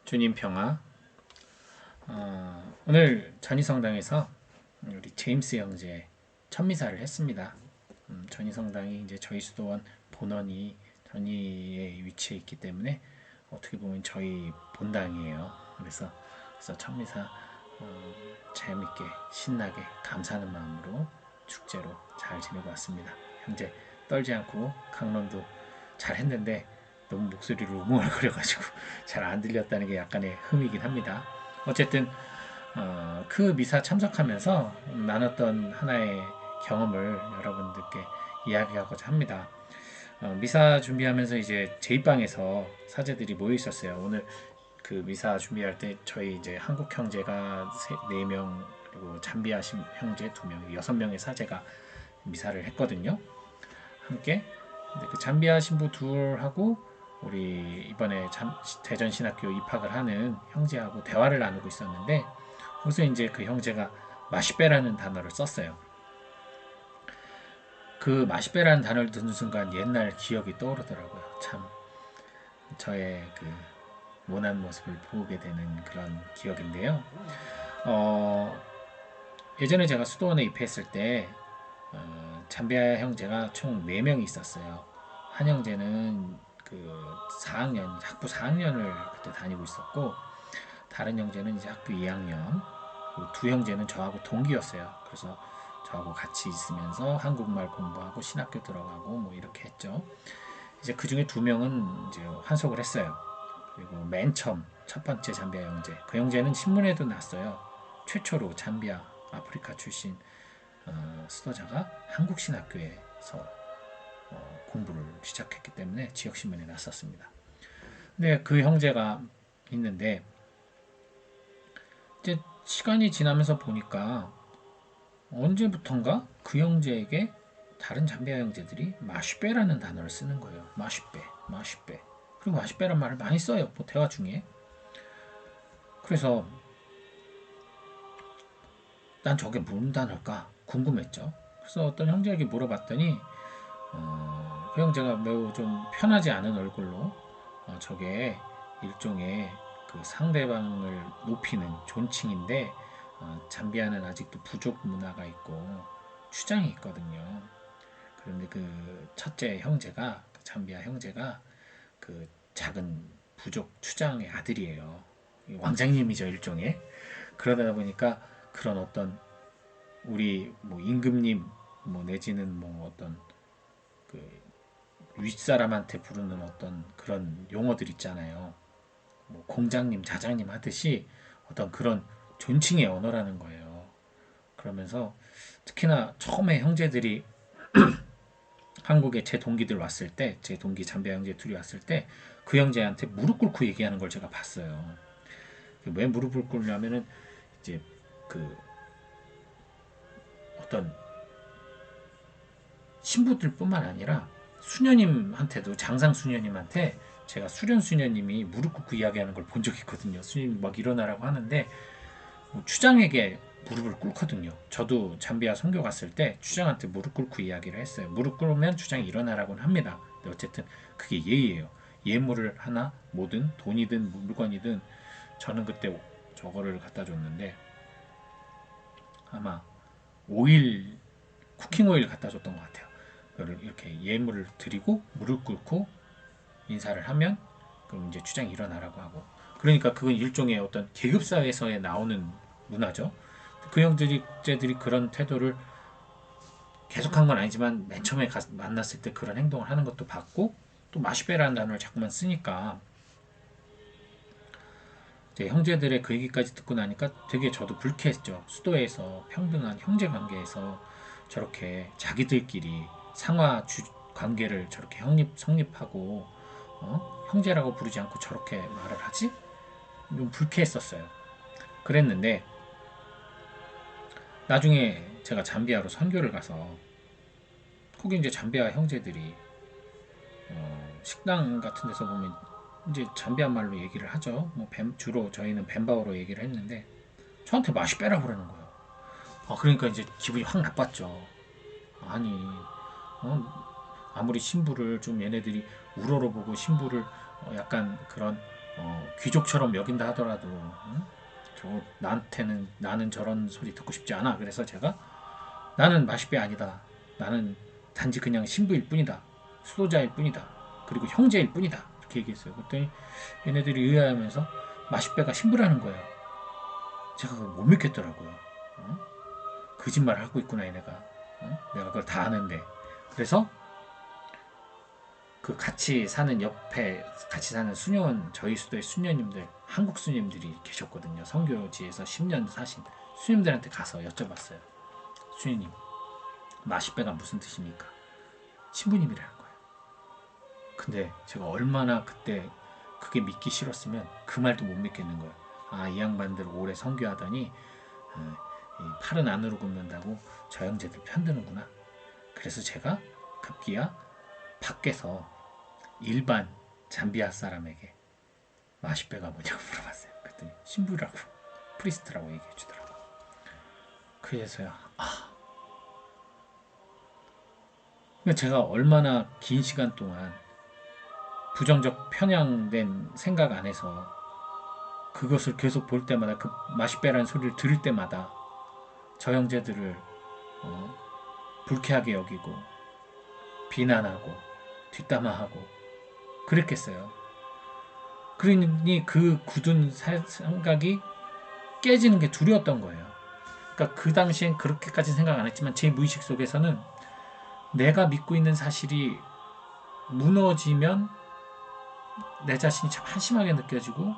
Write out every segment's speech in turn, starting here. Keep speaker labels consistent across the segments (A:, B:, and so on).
A: 주님 평화. 오늘 전이성당에서 우리 제임스 형제 천미사를 했습니다. 전이성당이 이제 저희 수도원 본원이 전이에 위치해 있기 때문에 어떻게 보면 저희 본당이에요. 그래서 천미사 재밌게 신나게 감사하는 마음으로 축제로 잘 지내고 왔습니다. 형제 떨지 않고 강론도 잘 했는데 너무 목소리를 우물거려가지고 잘 안 들렸다는 게 약간의 흠이긴 합니다. 어쨌든 그 미사 참석하면서 나눴던 하나의 경험을 여러분들께 이야기하고자 합니다. 미사 준비하면서 이제 제2방에서 사제들이 모여 있었어요. 오늘 그 미사 준비할 때 저희 이제 한국 형제가 4명 그리고 잠비아 형제 2명, 6명의 사제가 미사를 했거든요. 함께. 근데 그 잠비아 신부 둘하고 우리 이번에 대전신학교 입학을 하는 형제하고 대화를 나누고 있었는데 거기서 이제 그 형제가 마시베라는 단어를 썼어요. 그 마시베라는 단어를 듣는 순간 옛날 기억이 떠오르더라고요. 참 저의 그 모난 모습을 보게 되는 그런 기억인데요. 예전에 제가 수도원에 입회했을 때 잠비아 형제가 총 4명이 있었어요. 한 형제는 그 4학년, 학부 4학년을 그때 다니고 있었고 다른 형제는 이제 학부 2학년, 그리고 두 형제는 저하고 동기였어요. 그래서 저하고 같이 있으면서 한국말 공부하고 신학교 들어가고 뭐 이렇게 했죠. 이제 그 중에 2명은 이제 환속을 했어요. 그리고 맨 처음 첫 번째 잠비아 형제, 그 형제는 신문에도 났어요. 최초로 잠비아 아프리카 출신 수도자가 한국 신학교에서 공부를 시작했기 때문에 지역 신문에 났었습니다. 근데 그 형제가 있는데 이제 시간이 지나면서 보니까 언제부턴가 그 형제에게 다른 잠비아 형제들이 마슈베라는 단어를 쓰는 거예요. 마슈베, 마슈베. 그리고 마슈베란 말을 많이 써요. 뭐 대화 중에. 그래서 난 저게 무슨 단어일까 궁금했죠. 그래서 어떤 형제에게 물어봤더니 그 형제가 매우 좀 편하지 않은 얼굴로 저게 일종의 그 상대방을 높이는 존칭인데 잠비아는 아직도 부족 문화가 있고 추장이 있거든요. 그런데 그 첫째 형제가 그 잠비아 형제가 그 작은 부족 추장의 아들이에요. 왕장님이죠 일종의. 그러다 보니까 그런 어떤 우리 뭐 임금님 뭐 내지는 뭐 어떤 그 윗사람한테 부르는 어떤 그런 용어들 있잖아요. 뭐 공장님, 자장님 하듯이 어떤 그런 존칭의 언어라는 거예요. 그러면서 특히나 처음에 형제들이 한국에 제 동기들 왔을 때, 제 동기 잠비아 형제 둘이 왔을 때 그 형제한테 무릎 꿇고 얘기하는 걸 제가 봤어요. 왜 무릎을 꿇냐면은 이제 그 어떤 신부들뿐만 아니라 수녀님한테도 장상 수녀님한테 제가 수련 수녀님이 무릎 꿇고 이야기하는 걸 본 적이 있거든요. 수녀님 막 일어나라고 하는데 뭐 추장에게 무릎을 꿇거든요. 저도 잠비아 선교 갔을 때 추장한테 무릎 꿇고 이야기를 했어요. 무릎 꿇으면 추장이 일어나라고는 합니다. 근데 어쨌든 그게 예의예요. 예물을 하나 뭐든 돈이든 물건이든 저는 그때 저거를 갖다 줬는데 아마 오일 쿠킹 오일 갖다 줬던 것 같아요. 그거를 이렇게 예물을 드리고 무릎 꿇고 인사를 하면 그럼 이제 추장이 일어나라고 하고 그러니까 그건 일종의 어떤 계급사회에서 나오는 문화죠. 그 형제들이 그런 태도를 계속한 건 아니지만 맨 처음에 만났을 때 그런 행동을 하는 것도 봤고 또 마시베라는 단어를 자꾸만 쓰니까 이제 형제들의 그 얘기까지 듣고 나니까 되게 저도 불쾌했죠. 수도에서 평등한 형제 관계에서 저렇게 자기들끼리 상하 관계를 저렇게 성립하고 형제라고 부르지 않고 저렇게 말을 하지? 좀 불쾌했었어요. 그랬는데 나중에 제가 잠비아로 선교를 가서 거기 이제 잠비아 형제들이 식당 같은 데서 보면 이제 잠비아 말로 얘기를 하죠. 뭐 주로 저희는 벤바오로 얘기를 했는데 저한테 맛이 빼라 그러는 거예요. 그러니까 이제 기분이 확 나빴죠. 아니 아무리 신부를 좀 얘네들이 우러러 보고 신부를 약간 그런 귀족처럼 여긴다 하더라도 나는 저런 소리 듣고 싶지 않아. 그래서 제가 나는 마시배 아니다. 나는 단지 그냥 신부일 뿐이다. 수도자일 뿐이다. 그리고 형제일 뿐이다. 이렇게 얘기했어요. 그랬더니 얘네들이 의아해하면서 마시배가 신부라는 거예요. 제가 그걸 못 믿겠더라고요. 거짓말을 하고 있구나 얘네가. 내가 그걸 다 아는데. 그래서 그 같이 사는 옆에 같이 사는 수녀원, 저희 수도의 수녀님들, 한국 수녀님들이 계셨거든요. 선교지에서 10년 사신 수녀님들한테 가서 여쭤봤어요. 수녀님, 마시배가 무슨 뜻입니까? 신부님이라는 거예요. 근데 제가 얼마나 그때 그게 믿기 싫었으면 그 말도 못 믿겠는 거예요. 아, 이 양반들 오래 선교하더니 팔은 안으로 굽는다고 저 형제들 편드는구나. 그래서 제가 급기야 밖에서 일반 잠비아 사람에게 마시배가 뭐냐고 물어봤어요. 그랬더니 신부라고, 프리스트라고 얘기해 주더라고요. 그래서요, 제가 얼마나 긴 시간 동안 부정적 편향된 생각 안에서 그것을 계속 볼 때마다, 그 마시배라는 소리를 들을 때마다 저 형제들을 불쾌하게 여기고 비난하고 뒷담화하고 그랬겠어요. 그러니 그 굳은 생각이 깨지는 게 두려웠던 거예요. 그러니까 그 당시엔 그렇게까지 생각 안 했지만 제 무의식 속에서는 내가 믿고 있는 사실이 무너지면 내 자신이 참 한심하게 느껴지고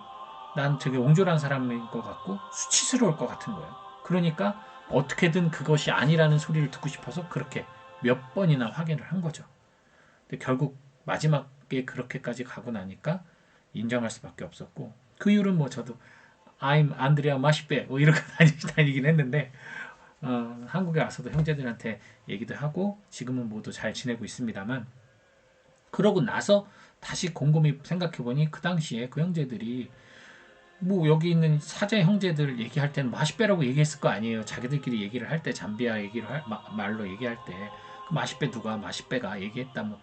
A: 난 되게 옹졸한 사람인 것 같고 수치스러울 것 같은 거예요. 그러니까 어떻게든 그것이 아니라는 소리를 듣고 싶어서 그렇게 몇 번이나 확인을 한 거죠. 근데 결국 마지막에 그렇게까지 가고 나니까 인정할 수밖에 없었고, 그 이후로는 뭐 저도 I'm 안드레아 마시페 뭐 이렇게 다니긴 했는데 한국에 와서도 형제들한테 얘기도 하고 지금은 모두 잘 지내고 있습니다만, 그러고 나서 다시 곰곰이 생각해보니 그 당시에 그 형제들이 뭐 여기 있는 사제 형제들 얘기할 때는 마시빼라고 얘기했을 거 아니에요. 자기들끼리 얘기를 할 때, 잠비아 얘기를 말로 얘기할 때 그 마시빼 누가 마시빼가 얘기했다 뭐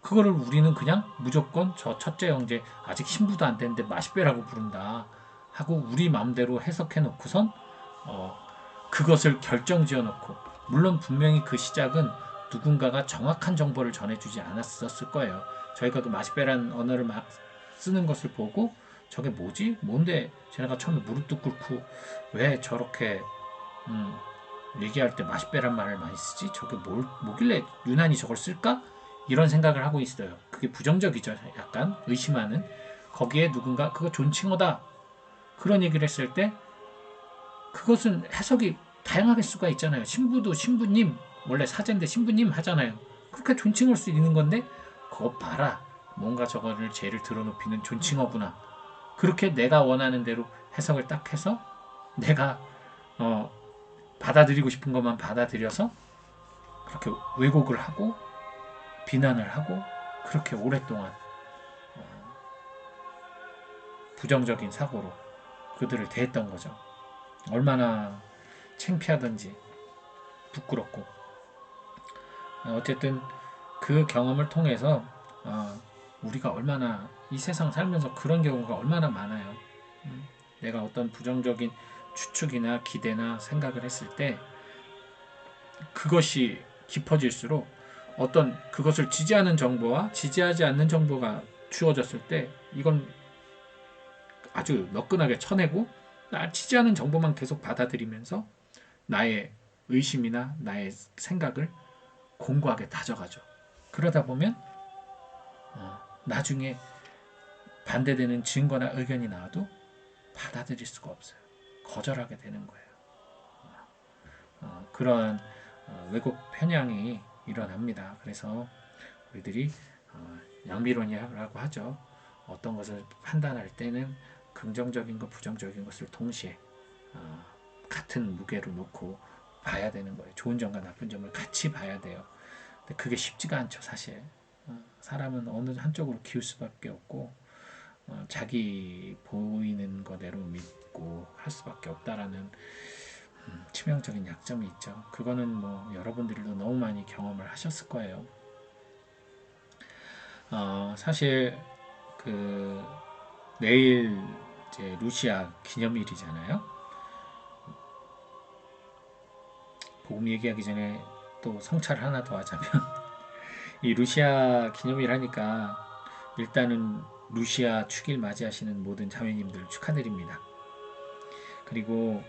A: 그거를 우리는 그냥 무조건 저 첫째 형제 아직 신부도 안 됐는데 마시빼라고 부른다 하고 우리 마음대로 해석해 놓고선 그것을 결정지어 놓고, 물론 분명히 그 시작은 누군가가 정확한 정보를 전해주지 않았었을 거예요. 저희가 그 마시빼라는 언어를 막 쓰는 것을 보고 저게 뭐지? 뭔데 쟤네가 처음에 무릎도 꿇고 왜 저렇게 얘기할 때 마시빼란 말을 많이 쓰지? 저게 뭐길래 유난히 저걸 쓸까? 이런 생각을 하고 있어요. 그게 부정적이죠. 약간 의심하는. 거기에 누군가 그거 존칭어다 그런 얘기를 했을 때 그것은 해석이 다양하게 수가 있잖아요. 신부도 신부님, 원래 사제인데 신부님 하잖아요. 그렇게 존칭할 수 있는 건데 그거 봐라, 뭔가 저거를 죄를 들어높이는 존칭어구나. 그렇게 내가 원하는 대로 해석을 딱 해서 내가 받아들이고 싶은 것만 받아들여서 그렇게 왜곡을 하고 비난을 하고 그렇게 오랫동안 부정적인 사고로 그들을 대했던 거죠. 얼마나 창피하던지 부끄럽고. 어쨌든 그 경험을 통해서 우리가 얼마나 이 세상 살면서 그런 경우가 얼마나 많아요. 내가 어떤 부정적인 추측이나 기대나 생각을 했을 때 그것이 깊어질수록 어떤 그것을 지지하는 정보와 지지하지 않는 정보가 주어졌을 때 이건 아주 너끈하게 쳐내고 나 지지하는 정보만 계속 받아들이면서 나의 의심이나 나의 생각을 공고하게 다져가죠. 그러다 보면 나중에 반대되는 증거나 의견이 나와도 받아들일 수가 없어요. 거절하게 되는 거예요. 그런 왜곡 편향이 일어납니다. 그래서 우리들이 양비론이라고 하죠. 어떤 것을 판단할 때는 긍정적인 것, 부정적인 것을 동시에 같은 무게로 놓고 봐야 되는 거예요. 좋은 점과 나쁜 점을 같이 봐야 돼요. 근데 그게 쉽지가 않죠, 사실. 사람은 어느 한쪽으로 기울 수밖에 없고 자기 보이는 거대로 믿고 할 수밖에 없다라는 치명적인 약점이 있죠. 그거는 뭐 여러분들도 너무 많이 경험을 하셨을 거예요. 사실 그 내일 이제 루시아 기념일이잖아요. 복음 얘기하기 전에 또 성찰 하나 더 하자면 이 루시아 기념일 하니까 일단은 루시아 축일 맞이하시는 모든 자매님들 축하드립니다. 그리고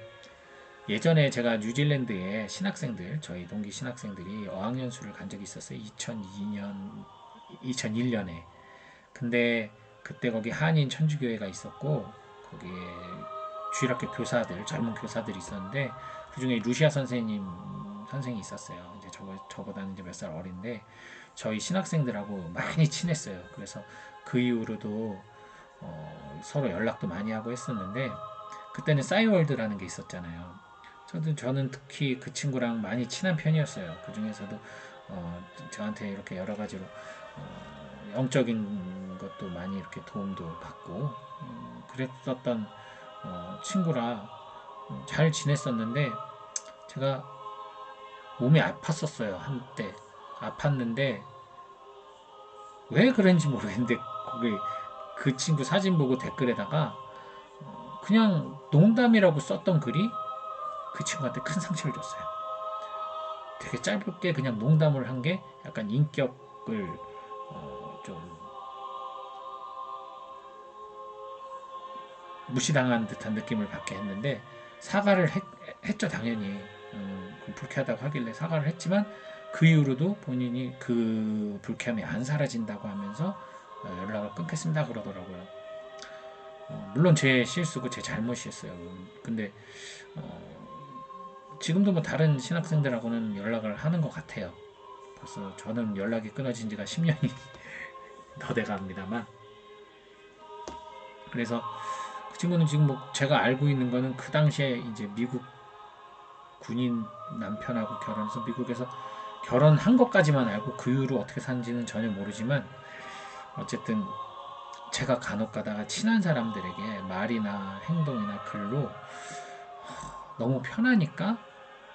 A: 예전에 제가 뉴질랜드에 신학생들, 저희 동기 신학생들이 어학연수를 간 적이 있었어요. 2002년, 2001년에. 근데 그때 거기 한인 천주교회가 있었고 거기에 주일학교 교사들, 젊은 교사들이 있었는데 그 중에 루시아 선생이 있었어요. 이제 저보다는 이제 몇 살 어린데 저희 신학생들하고 많이 친했어요. 그래서 그 이후로도 서로 연락도 많이 하고 했었는데 그때는 싸이월드라는 게 있었잖아요. 저는 특히 그 친구랑 많이 친한 편이었어요. 그 중에서도 저한테 이렇게 여러 가지로 영적인 것도 많이 이렇게 도움도 받고 그랬었던 친구라 잘 지냈었는데 제가 몸이 아팠었어요. 한때 아팠는데 왜 그런지 모르겠는데 거기 그 친구 사진 보고 댓글에다가 그냥 농담이라고 썼던 글이 그 친구한테 큰 상처를 줬어요. 되게 짧게 그냥 농담을 한 게 약간 인격을 좀 무시당한 듯한 느낌을 받게 했는데 사과를 했죠 당연히. 불쾌하다고 하길래 사과를 했지만 그 이후로도 본인이 그 불쾌함이 안 사라진다고 하면서 연락을 끊겠습니다 그러더라고요. 물론 제 실수고 제 잘못이었어요. 근데 지금도 뭐 다른 신학생들하고는 연락을 하는 것 같아요. 벌써 저는 연락이 끊어진 지가 10년이 더 돼갑니다만. 그래서 그 친구는 지금 뭐 제가 알고 있는 거는 그 당시에 이제 미국 군인 남편하고 결혼해서 미국에서 결혼한 것까지만 알고 그 이후로 어떻게 사는지는 전혀 모르지만 어쨌든 제가 간혹 가다가 친한 사람들에게 말이나 행동이나 글로 너무 편하니까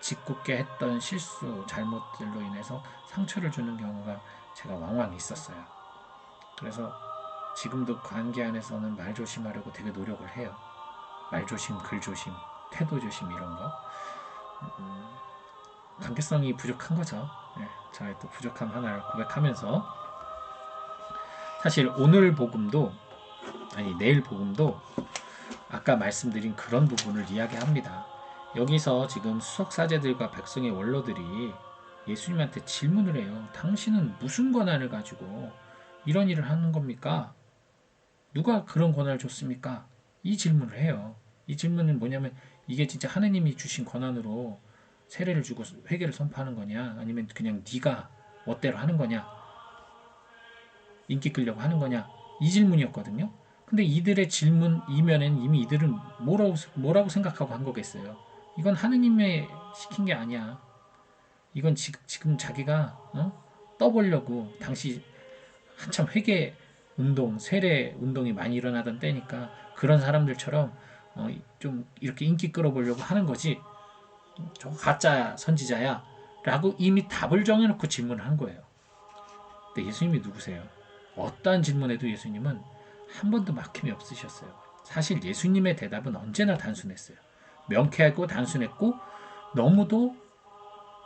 A: 짓궂게 했던 실수, 잘못들로 인해서 상처를 주는 경우가 제가 왕왕 있었어요. 그래서 지금도 관계 안에서는 말 조심하려고 되게 노력을 해요. 말 조심, 글 조심, 태도 조심 이런 거. 관계성이 부족한 거죠. 네, 저의 또 부족함 하나를 고백하면서 사실 오늘 복음도 내일 복음도 아까 말씀드린 그런 부분을 이야기합니다. 여기서 지금 수석사제들과 백성의 원로들이 예수님한테 질문을 해요. 당신은 무슨 권한을 가지고 이런 일을 하는 겁니까? 누가 그런 권한을 줬습니까? 이 질문을 해요. 이 질문은 뭐냐면 이게 진짜 하느님이 주신 권한으로 세례를 주고 회개를 선포하는 거냐 아니면 그냥 네가 멋대로 하는 거냐 인기 끌려고 하는 거냐 이 질문이었거든요. 근데 이들의 질문 이면엔 이미 이들은 뭐라고 생각하고 한 거겠어요. 이건 하느님의 시킨 게 아니야. 이건 지금 자기가 떠보려고 당시 한참 회개 운동, 세례 운동이 많이 일어나던 때니까 그런 사람들처럼 좀 이렇게 인기 끌어보려고 하는 거지. 저 가짜 선지자야 라고 이미 답을 정해놓고 질문을 한 거예요. 근데 예수님이 누구세요? 어떠한 질문에도 예수님은 한 번도 막힘이 없으셨어요. 사실 예수님의 대답은 언제나 단순했어요. 명쾌하고 단순했고 너무도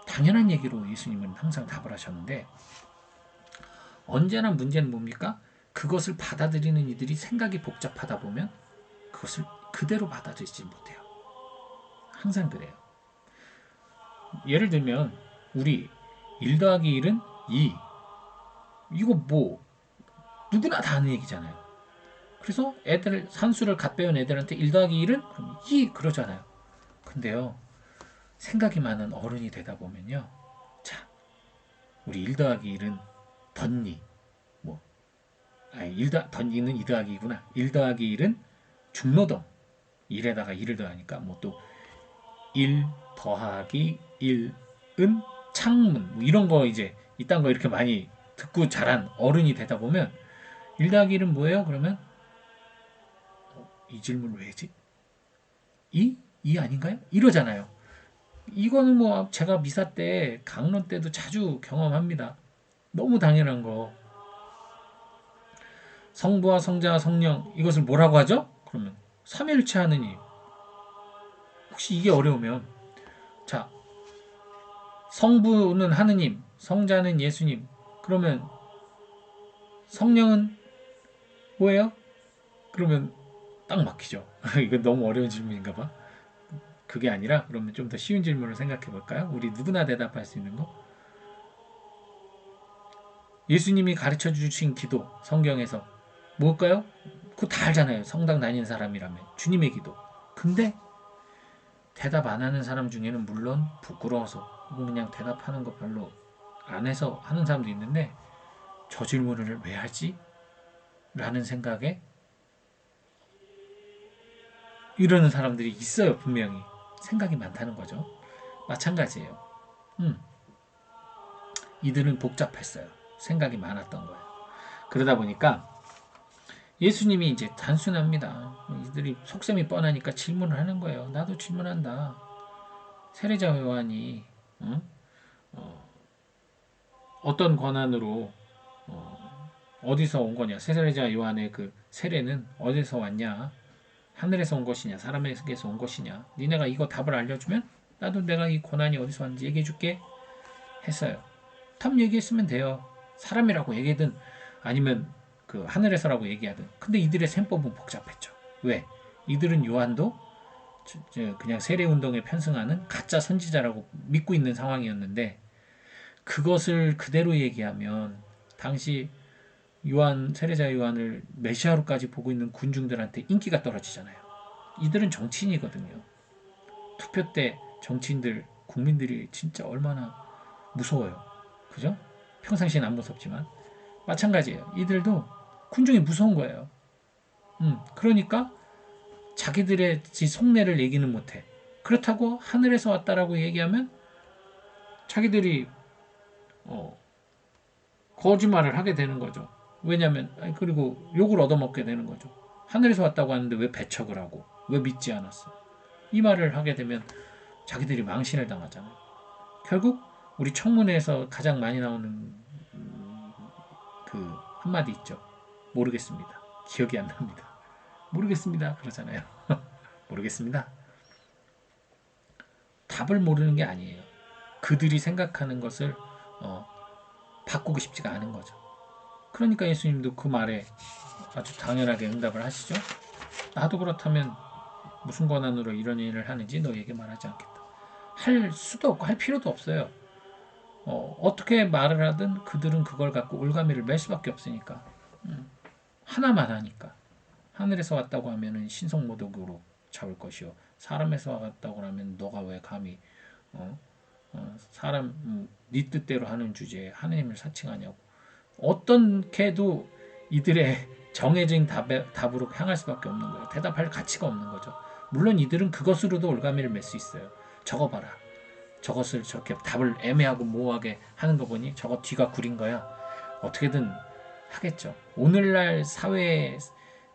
A: 당연한 얘기로 예수님은 항상 답을 하셨는데 언제나 문제는 뭡니까? 그것을 받아들이는 이들이 생각이 복잡하다 보면 그것을 그대로 받아들이지 못해요. 항상 그래요. 예를 들면 우리 1 더하기 1은 2 이거 뭐 누구나 다 아는 얘기잖아요. 그래서 애들 산수를 갓 배운 애들한테 1 더하기 1은 그럼 2 그러잖아요. 근데요. 생각이 많은 어른이 되다 보면요. 자, 우리 1 더하기 1은 덧니 뭐 덧니는 2 더하기 2구나. 1 더하기 1은 중노동 1에다가 2를 더하니까 뭐 또 1 더하기 1은 창문 뭐 이런 거 이제 이딴 거 이렇게 많이 듣고 자란 어른이 되다 보면 1 더하기 1은 뭐예요? 그러면 이 질문 왜 했지? 2? 2 아닌가요? 이러잖아요. 이거는 뭐 제가 미사 때 강론 때도 자주 경험합니다. 너무 당연한 거. 성부와 성자와 성령 이것을 뭐라고 하죠? 그러면 삼위일체 하느님. 혹시 이게 어려우면 자 성부는 하느님, 성자는 예수님. 그러면 성령은 뭐예요? 그러면 딱 막히죠. 이건 너무 어려운 질문인가 봐. 그게 아니라 그러면 좀 더 쉬운 질문을 생각해 볼까요? 우리 누구나 대답할 수 있는 거. 예수님이 가르쳐 주신 기도 성경에서 뭘까요? 그거 다 알잖아요. 성당 다니는 사람이라면 주님의 기도. 근데 대답 안 하는 사람 중에는 물론 부끄러워서 그냥 대답하는 거 별로 안 해서 하는 사람도 있는데 저 질문을 왜 하지? 라는 생각에 이러는 사람들이 있어요. 분명히 생각이 많다는 거죠. 마찬가지예요. 이들은 복잡했어요. 생각이 많았던 거예요. 그러다 보니까 예수님이 이제 단순합니다. 이들이 속셈이 뻔하니까 질문을 하는 거예요. 나도 질문한다. 세례자 요한이 어떤 권한으로 어디서 온 거냐? 세례자 요한의 그 세례는 어디서 왔냐? 하늘에서 온 것이냐? 사람에게서 온 것이냐? 니네가 이거 답을 알려주면 나도 내가 이 권한이 어디서 왔는지 얘기해줄게 했어요. 답 얘기했으면 돼요. 사람이라고 얘기하든 아니면 그 하늘에서라고 얘기하든. 근데 이들의 셈법은 복잡했죠. 왜? 이들은 요한도 그냥 세례운동에 편승하는 가짜 선지자라고 믿고 있는 상황이었는데 그것을 그대로 얘기하면 당시 세례자 요한을 메시아로까지 보고 있는 군중들한테 인기가 떨어지잖아요. 이들은 정치인이거든요. 투표 때 정치인들, 국민들이 진짜 얼마나 무서워요. 그죠? 평상시엔 안 무섭지만 마찬가지예요. 이들도 군중이 무서운 거예요. 그러니까 자기들의 속내를 얘기는 못해. 그렇다고 하늘에서 왔다라고 얘기하면 자기들이 거짓말을 하게 되는 거죠. 왜냐하면 그리고 욕을 얻어먹게 되는 거죠. 하늘에서 왔다고 하는데 왜 배척을 하고 왜 믿지 않았어? 이 말을 하게 되면 자기들이 망신을 당하잖아요. 결국 우리 청문회에서 가장 많이 나오는 그 한마디 있죠. 모르겠습니다. 기억이 안 납니다. 모르겠습니다. 그러잖아요. 모르겠습니다. 답을 모르는 게 아니에요. 그들이 생각하는 것을 바꾸고 싶지가 않은 거죠. 그러니까 예수님도 그 말에 아주 당연하게 응답을 하시죠. 나도 그렇다면 무슨 권한으로 이런 일을 하는지 너에게 말하지 않겠다. 할 수도 없고 할 필요도 없어요. 어떻게 말을 하든 그들은 그걸 갖고 올가미를 맬 수밖에 없으니까. 하나만 하니까. 하늘에서 왔다고 하면은 신성모독으로 잡을 것이요. 사람에서 왔다고 하면 너가 왜 감히 사람 네 뜻대로 하는 주제에 하느님을 사칭하냐고. 어떻게도 이들의 정해진 답으로 향할 수밖에 없는 거예요. 대답할 가치가 없는 거죠. 물론 이들은 그것으로도 올가미를 맺을 수 있어요. 저거 봐라. 저것을 저렇게 답을 애매하고 모호하게 하는 거 보니 저거 뒤가 구린 거야. 어떻게든 하겠죠. 오늘날 사회에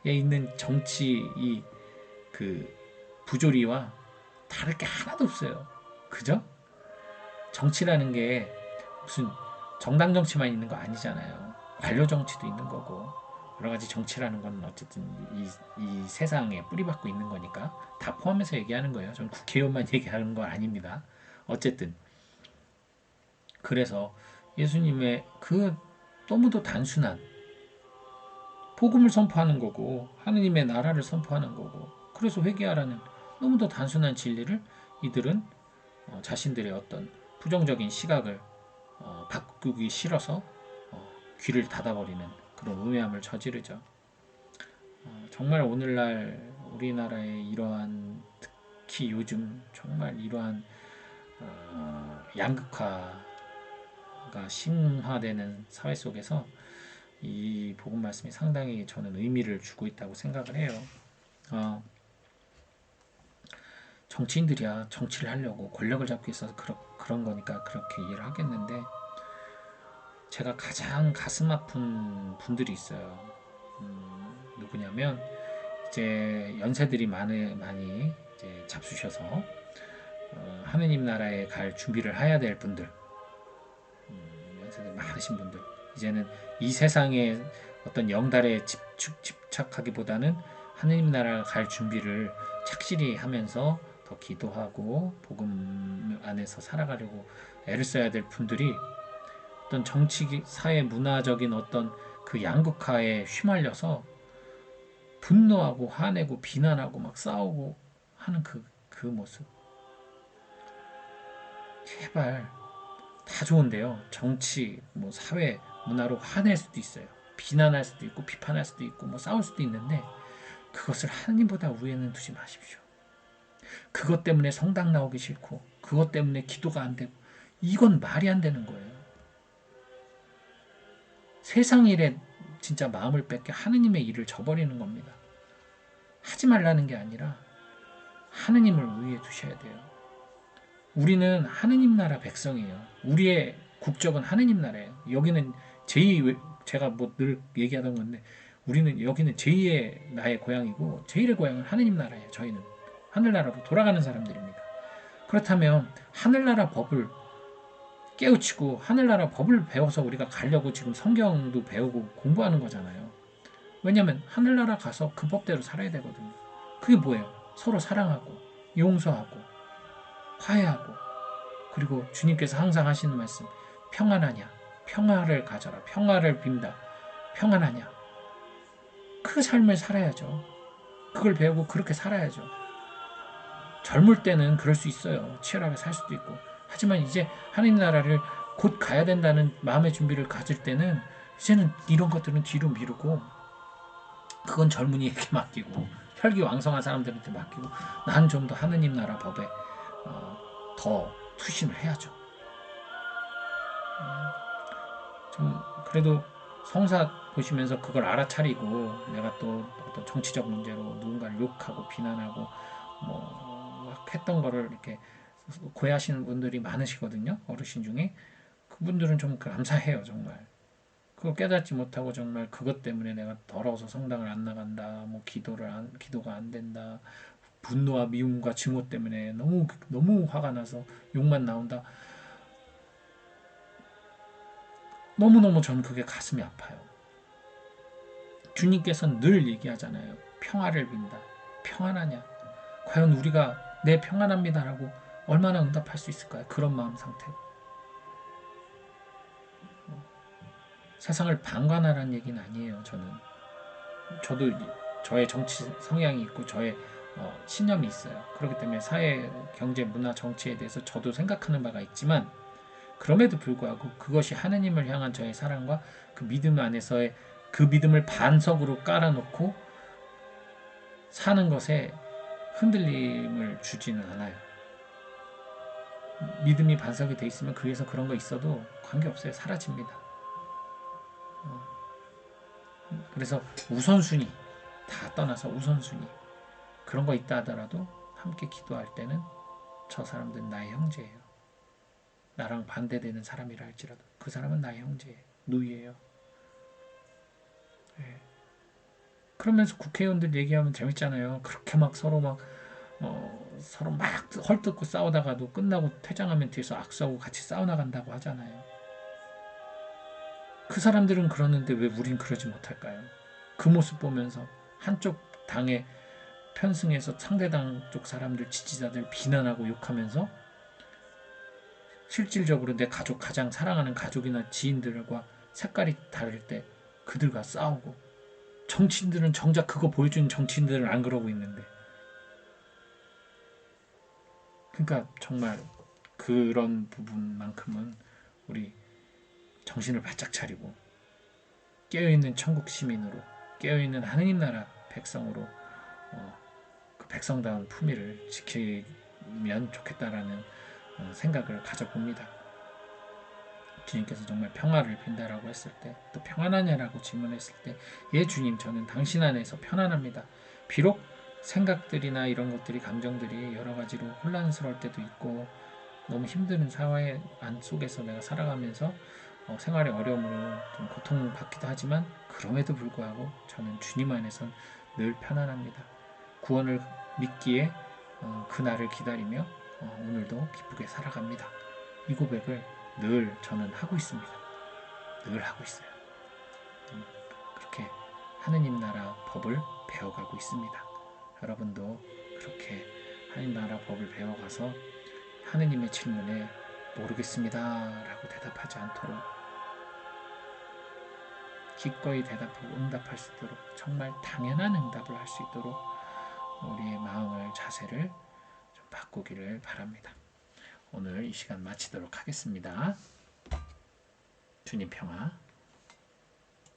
A: 있는 정치 그 부조리와 다를 게 하나도 없어요. 그죠? 정치라는 게 무슨 정당 정치만 있는 거 아니잖아요. 관료 정치도 있는 거고 여러 가지 정치라는 건 어쨌든 이 세상에 뿌리박고 있는 거니까 다 포함해서 얘기하는 거예요. 전 국회의원만 얘기하는 건 아닙니다. 어쨌든 그래서 예수님의 그 너무도 단순한 복음을 선포하는 거고 하느님의 나라를 선포하는 거고 그래서 회개하라는 너무도 단순한 진리를 이들은 자신들의 어떤 부정적인 시각을 바꾸기 싫어서 귀를 닫아버리는 그런 우매함을 저지르죠. 정말 오늘날 우리나라의 이러한 특히 요즘 정말 이러한 양극화가 심화되는 사회 속에서 이 복음 말씀이 상당히 저는 의미를 주고 있다고 생각을 해요. 정치인들이야 정치를 하려고 권력을 잡기 위해서 그런 거니까 그렇게 이해를 하겠는데 제가 가장 가슴 아픈 분들이 있어요. 누구냐면 이제 연세들이 많이 이제 잡수셔서 하느님 나라에 갈 준비를 해야 될 분들, 연세들 많으신 분들, 이제는 이 세상의 어떤 영달에 집착하기보다는 하느님 나라 갈 준비를 착실히 하면서 더 기도하고 복음 안에서 살아가려고 애를 써야 될 분들이 어떤 정치, 사회, 문화적인 어떤 그 양극화에 휘말려서 분노하고 화내고 비난하고 막 싸우고 하는 그 모습. 제발 다 좋은데요. 정치, 뭐 사회, 문화로 화낼 수도 있어요. 비난할 수도 있고 비판할 수도 있고 뭐 싸울 수도 있는데 그것을 하나님보다 위에는 두지 마십시오. 그것 때문에 성당 나오기 싫고 그것 때문에 기도가 안 되고 이건 말이 안 되는 거예요. 세상 일에 진짜 마음을 뺏겨 하느님의 일을 저버리는 겁니다. 하지 말라는 게 아니라 하느님을 위에 두셔야 돼요. 우리는 하느님 나라 백성이에요. 우리의 국적은 하느님 나라예요. 여기는 제가 뭐 늘 얘기하던 건데 우리는 여기는 제2의 나의 고향이고 제1의 고향은 하느님 나라예요. 저희는 하늘나라로 돌아가는 사람들입니다. 그렇다면 하늘나라 법을 깨우치고 하늘나라 법을 배워서 우리가 가려고 지금 성경도 배우고 공부하는 거잖아요. 왜냐하면 하늘나라 가서 그 법대로 살아야 되거든요. 그게 뭐예요? 서로 사랑하고 용서하고 화해하고 그리고 주님께서 항상 하시는 말씀 평안하냐? 평화를 가져라. 평화를 빈다. 평안하냐? 그 삶을 살아야죠. 그걸 배우고 그렇게 살아야죠. 젊을 때는 그럴 수 있어요. 치열하게 살 수도 있고. 하지만 이제 하나님 나라를 곧 가야 된다는 마음의 준비를 가질 때는 이제는 이런 것들은 뒤로 미루고 그건 젊은이에게 맡기고 혈기왕성한 사람들한테 맡기고 난 좀 더 하느님 나라 법에 더 투신을 해야죠. 좀 그래도 성사 보시면서 그걸 알아차리고 내가 또 어떤 정치적 문제로 누군가를 욕하고 비난하고 막 했던 거를 이렇게 고해하시는 분들이 많으시거든요. 어르신 중에 그분들은 좀 감사해요. 정말 그걸 깨닫지 못하고 정말 그것 때문에 내가 더러워서 성당을 안 나간다, 뭐 기도가 안 된다, 분노와 미움과 증오 때문에 너무 화가 나서 욕만 나온다. 너무너무 저는 그게 가슴이 아파요. 주님께서는 늘 얘기하잖아요. 평화를 빈다. 평안하냐? 과연 우리가 내 평안합니다라고 얼마나 응답할 수 있을까요? 그런 마음 상태로. 세상을 방관하라는 얘기는 아니에요. 저도 저의 정치 성향이 있고 저의 신념이 있어요. 그렇기 때문에 사회, 경제, 문화, 정치에 대해서 저도 생각하는 바가 있지만 그럼에도 불구하고 그것이 하느님을 향한 저의 사랑과 그 믿음 안에서의 그 믿음을 반석으로 깔아놓고 사는 것에 흔들림을 주지는 않아요. 믿음이 반석이 돼 있으면 그 위에서 그런 거 있어도 관계없어요. 사라집니다. 그래서 우선순위 다 떠나서 우선순위 그런 거 있다 하더라도 함께 기도할 때는 저 사람들은 나의 형제예요. 나랑 반대되는 사람이라 할지라도 그 사람은 나의 형제예요. 누이예요. 네. 그러면서 국회의원들 얘기하면 재밌잖아요. 그렇게 막 서로 막 헐뜯고 싸우다가도 끝나고 퇴장하면 뒤에서 악수하고 같이 사우나 간다고 하잖아요. 그 사람들은 그러는데 왜 우린 그러지 못할까요? 그 모습 보면서 한쪽 당에 편승해서 상대당 쪽 사람들 지지자들 비난하고 욕하면서 실질적으로 내 가족 가장 사랑하는 가족이나 지인들과 색깔이 다를 때 그들과 싸우고 정치인들은 정작 그거 보여주는 정치인들은 안 그러고 있는데 그러니까 정말 그런 부분만큼은 우리 정신을 바짝 차리고 깨어있는 천국 시민으로 깨어있는 하느님 나라 백성으로 그 백성다운 품위를 지키면 좋겠다라는 생각을 가져봅니다. 주님께서 정말 평화를 빈다라고 했을 때 또 평안하냐라고 질문했을 때 예 주님 저는 당신 안에서 편안합니다. 비록 생각들이나 이런 것들이 감정들이 여러 가지로 혼란스러울 때도 있고 너무 힘든 사회 안 속에서 내가 살아가면서 생활의 어려움으로 좀 고통받기도 하지만 그럼에도 불구하고 저는 주님 안에선 늘 편안합니다. 구원을 믿기에 그날을 기다리며 오늘도 기쁘게 살아갑니다. 이 고백을 늘 저는 하고 있습니다. 늘 하고 있어요. 그렇게 하느님 나라 법을 배워가고 있습니다. 여러분도 그렇게 하느님 나라 법을 배워가서 하느님의 질문에 모르겠습니다 라고 대답하지 않도록 기꺼이 대답하고 응답할 수 있도록 정말 당연한 응답을 할 수 있도록 우리의 마음을 자세를 좀 바꾸기를 바랍니다. 오늘 이 시간 마치도록 하겠습니다. 주님 평화.